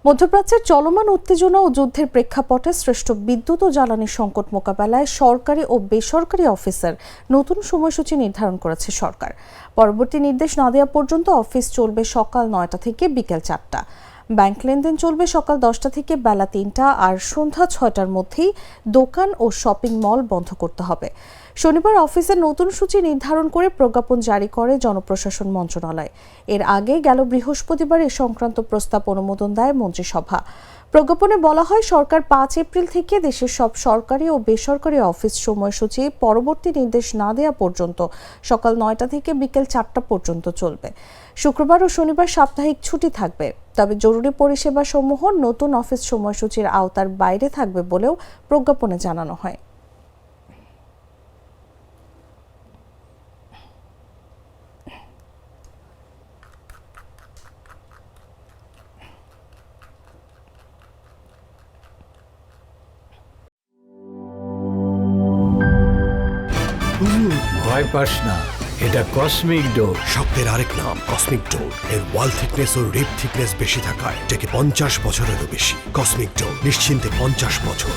মধ্যপ্রাচ্যের চলমান উত্তেজনা ও যুদ্ধের প্রেক্ষাপটে শ্রেষ্ঠ বিদ্যুৎ ও জ্বালানি সংকট মোকাবেলায় সরকারি ও বেসরকারি অফিসের নতুন সময়সূচি নির্ধারণ করেছে সরকার। পরবর্তী নির্দেশ না দেওয়া পর্যন্ত অফিস চলবে সকাল ৯টা থেকে বিকেল ৪টা। ব্যাংক লেনদেন চলবে সকাল 10টা থেকে বেলা 3টা, আর সন্ধ্যা 6টার মধ্যেই দোকান ও শপিং মল বন্ধ করতে হবে। শনিবার অফিসের নতুন সূচি নির্ধারণ করে প্রজ্ঞাপন জারি করে জনপ্রশাসন মন্ত্রণালয়। এর আগে গেল বৃহস্পতিবার এ সংক্রান্ত প্রস্তাব অনুমোদন দেয় মন্ত্রিসভা। প্রজ্ঞাপনে বলা হয়, সরকার 5 এপ্রিল থেকে দেশের সব সরকারি ও বেসরকারি অফিস সময়সূচি পরবর্তী নির্দেশ না দেওয়া পর্যন্ত সকাল 9টা থেকে বিকেল 4টা পর্যন্ত চলবে। শুক্রবার ও শনিবার সাপ্তাহিক ছুটি থাকবে, তবে জরুরি পরিষেবা সমূহ নতুন অফিস সময়সূচির আওতার বাইরে থাকবে বলেও প্রজ্ঞাপনে জানানো হয়। ভয় পাস না, এটা কসমিক ডোজ। শব্দের আরেক নাম কসমিক ডোজ। এর ওয়াল থিকনেস ও রিপ থিকনেস বেশি থাকায় এটাকে 50 বছরেরও বেশি। কসমিক ডোজ, নিশ্চিন্তে 50 বছর।